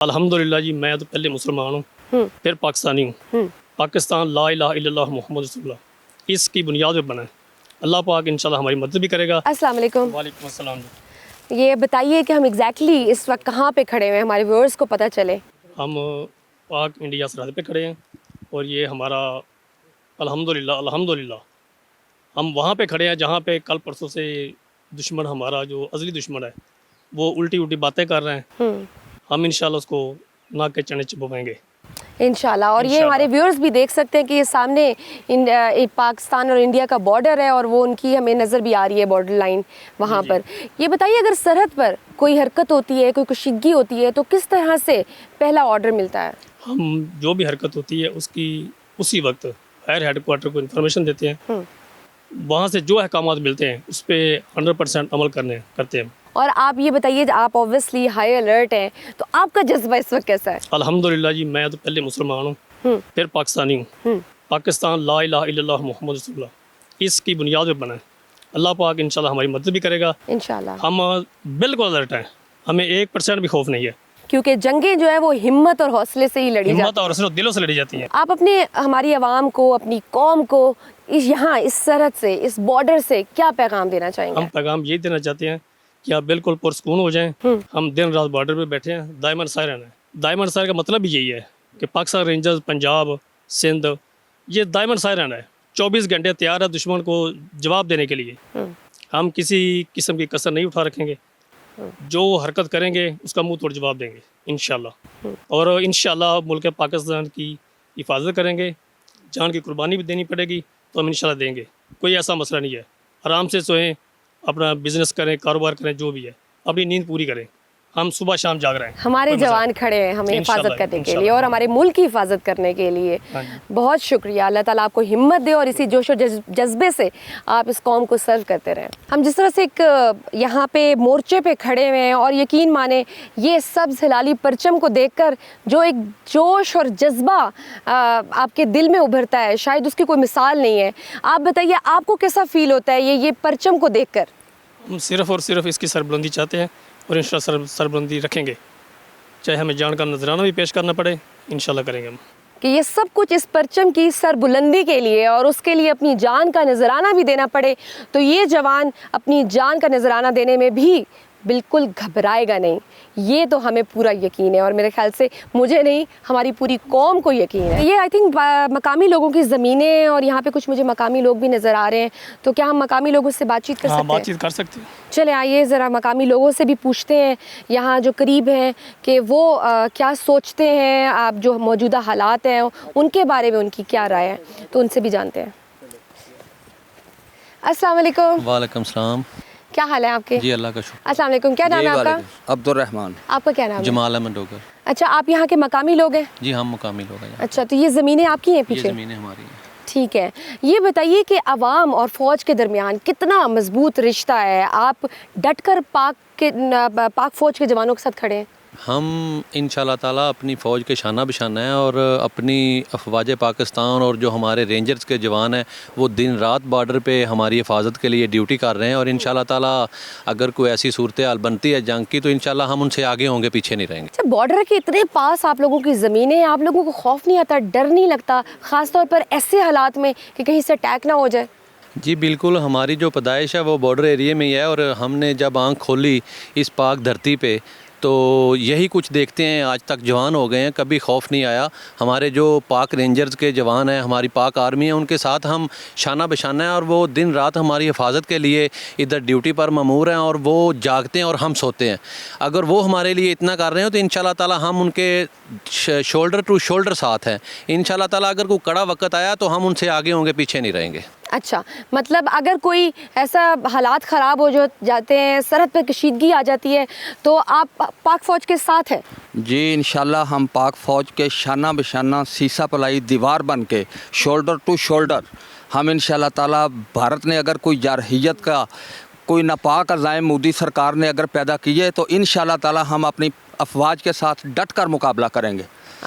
الحمدللہ جی میں تو پہلے مسلمان ہوں پھر پاکستانی ہوں. پاکستان لا الہ الا اللہ محمد رسول اللہ اس کی بنیاد پہ بنا ہے. اللہ پاک انشاءاللہ ہماری مدد بھی کرے گا. السلام علیکم. وعلیکم السلام. یہ بتائیے کہ ہم ایگزیکٹلی اس وقت کہاں پہ کھڑے ہیں، ہمارے ویورز کو پتہ چلے. ہم پاک انڈیا سرحد پہ کھڑے ہیں اور یہ ہمارا الحمدللہ ہم وہاں پہ کھڑے ہیں جہاں پہ کل پرسوں سے دشمن ہمارا جو ازلی دشمن ہے وہ الٹی باتیں کر رہے ہیں. ہم انشاءاللہ اس کو ناک کے چنے چبوائیں گے انشاءاللہ. اور یہ ہمارے ویورز بھی دیکھ سکتے ہیں کہ یہ سامنے پاکستان اور انڈیا کا بارڈر ہے اور وہ ان کی ہمیں نظر بھی آ رہی ہے بارڈر لائن وہاں پر. یہ بتائیے اگر سرحد پر کوئی حرکت ہوتی ہے، کوئی کشیدگی ہوتی ہے تو کس طرح سے پہلا آرڈر ملتا ہے؟ ہم جو بھی حرکت ہوتی ہے اس کی اسی وقت ایئر ہیڈ کوارٹر کو انفارمیشن دیتے ہیں. وہاں سے جو احکامات ملتے ہیں اس پہ 100% عمل کرتے ہیں. اور آپ یہ بتائیے آپ اوبویسلی ہائی الرٹ ہیں تو آپ کا جذبہ اس وقت کیسا ہے؟ الحمدللہ جی میں تو پہلے مسلمان ہوں پھر پاکستانی ہوں. پاکستان لا الہ الا اللہ محمد رسول اللہ اس کی بنیاد پہ بنا ہے. اللہ پاک انشاءاللہ ہماری مدد بھی کرے گا انشاءاللہ. ہم بالکل الرٹ ہیں، ہمیں 1% بھی خوف نہیں ہے کیونکہ جنگیں جو ہے وہ ہمت اور حوصلے سے ہی لڑی جاتی ہیں. ہمت اور دلوں سے لڑی جاتی ہیں. آپ اپنے ہماری عوام کو، اپنی قوم کو یہاں اس سرحد سے، اس بارڈر سے کیا پیغام دینا چاہیں گے؟ ہم پیغام یہ دینا چاہتے ہیں کہ آپ بالکل پرسکون ہو جائیں. ہم دن رات بارڈر پہ بیٹھے ہیں، دائمن سائر رہنا ہے. دائمن سائر کا مطلب بھی یہی ہے کہ پاکستان رینجرز، پنجاب، سندھ، یہ دائمن سائر رہنا ہے. 24 گھنٹے تیار ہے دشمن کو جواب دینے کے لیے. ہم کسی قسم کی کسر نہیں اٹھا رکھیں گے. جو حرکت کریں گے اس کا منہ توڑ جواب دیں گے انشاءاللہ. اور انشاءاللہ ملک پاکستان کی حفاظت کریں گے. جان کی قربانی بھی دینی پڑے گی تو ہم انشاءاللہ دیں گے. کوئی ایسا مسئلہ نہیں ہے. آرام سے سوئیں، اپنا بزنس کریں، کاروبار کریں، جو بھی ہے اپنی نیند پوری کریں. ہم صبح شام جاگ رہے ہیں. ہمارے جوان کھڑے ہیں ہمیں حفاظت کرنے کے لیے اور ہمارے ملک کی حفاظت کرنے کے لیے. بہت شکریہ. اللہ تعالیٰ آپ کو ہمت دے اور اسی جوش و جذبے سے آپ اس قوم کو سرو کرتے رہیں. ہم جس طرح سے ایک یہاں پہ مورچے پہ کھڑے ہوئے ہیں اور یقین مانیں یہ سبز ہلالی پرچم کو دیکھ کر جو ایک جوش اور جذبہ آپ کے دل میں ابھرتا ہے شاید اس کی کوئی مثال نہیں ہے. آپ بتائیے آپ کو کیسا فیل ہوتا ہے یہ پرچم کو دیکھ کر؟ ہم صرف اور صرف اس کی سربلندی چاہتے ہیں اور انشاءاللہ سربلندی رکھیں گے. چاہے ہمیں جان کا نذرانہ بھی پیش کرنا پڑے انشاءاللہ کریں گے ہم. کہ یہ سب کچھ اس پرچم کی سربلندی کے لیے اور اس کے لیے اپنی جان کا نذرانہ بھی دینا پڑے تو یہ جوان اپنی جان کا نذرانہ دینے میں بھی بالکل گھبرائے گا نہیں. یہ تو ہمیں پورا یقین ہے اور میرے خیال سے مجھے نہیں ہماری پوری قوم کو یقین ہے. یہ آئی تھنک مقامی لوگوں کی زمینیں اور یہاں پہ کچھ مجھے مقامی لوگ بھی نظر آ رہے ہیں تو کیا ہم مقامی لوگوں سے بات چیت کر سکتے ہیں؟ بات چیت کر سکتے ہیں. چلے آئیے ذرا مقامی لوگوں سے بھی پوچھتے ہیں یہاں جو قریب ہیں کہ وہ کیا سوچتے ہیں، آپ جو موجودہ حالات ہیں ان کے بارے میں ان کی کیا رائے ہے تو ان سے بھی جانتے ہیں. السلام علیکم. وعلیکم السلام. کیا حال ہے آپ کے؟ جی اللہ کا شکر. السلام علیکم. کیا نام ہے آپ کا؟ عبد الرحمن. آپ کا کیا نام ہے؟ جمال احمد ڈوگر. اچھا آپ یہاں کے مقامی لوگ ہیں؟ جی ہم مقامی لوگ ہیں. اچھا تو یہ زمینیں آپ کی ہیں یہ پیچھے؟ زمینیں ہماری ہیں. ٹھیک ہے. یہ بتائیے کہ عوام اور فوج کے درمیان کتنا مضبوط رشتہ ہے؟ آپ ڈٹ کر پاک فوج کے جوانوں کے ساتھ کھڑے ہیں؟ ہم انشاءاللہ تعالیٰ اپنی فوج کے شانہ بشانہ ہیں اور اپنی افواج پاکستان اور جو ہمارے رینجرز کے جوان ہیں وہ دن رات بارڈر پہ ہماری حفاظت کے لیے ڈیوٹی کر رہے ہیں اور انشاءاللہ تعالیٰ اگر کوئی ایسی صورتحال بنتی ہے جنگ کی تو انشاءاللہ ہم ان سے آگے ہوں گے، پیچھے نہیں رہیں گے. اچھا بارڈر کے اتنے پاس آپ لوگوں کی زمینیں ہیں، آپ لوگوں کو خوف نہیں آتا، ڈر نہیں لگتا خاص طور پر ایسے حالات میں کہ کہیں سے اٹیک نہ ہو جائے؟ جی بالکل. ہماری جو پیدائش ہے وہ بارڈر ایریے میں ہی ہے اور ہم نے جب آنکھ کھولی اس پاک دھرتی پہ تو یہی کچھ دیکھتے ہیں. آج تک جوان ہو گئے ہیں، کبھی خوف نہیں آیا. ہمارے جو پاک رینجرز کے جوان ہیں، ہماری پاک آرمی ہے، ان کے ساتھ ہم شانہ بشانہ ہیں اور وہ دن رات ہماری حفاظت کے لیے ادھر ڈیوٹی پر مامور ہیں اور وہ جاگتے ہیں اور ہم سوتے ہیں. اگر وہ ہمارے لیے اتنا کر رہے ہیں تو انشاءاللہ تعالیٰ ہم ان کے شولڈر ٹو شولڈر ساتھ ہیں. انشاءاللہ تعالیٰ اگر کوئی کڑا وقت آیا تو ہم ان سے آگے ہوں گے، پیچھے نہیں رہیں گے. اچھا مطلب اگر کوئی ایسا حالات خراب ہو جاتے ہیں، سرحد پہ کشیدگی آ جاتی ہے تو آپ پاک فوج کے ساتھ ہیں؟ جی انشاءاللہ ہم پاک فوج کے شانہ بشانہ سیسا پلائی دیوار بن کے شولڈر ٹو شولڈر ہم انشاءاللہ تعالیٰ بھارت نے اگر کوئی جارحیت کا کوئی ناپاک عزائم مودی سرکار نے اگر پیدا کیے تو انشاءاللہ تعالیٰ ہم اپنی افواج کے ساتھ ڈٹ کر مقابلہ کریں گے.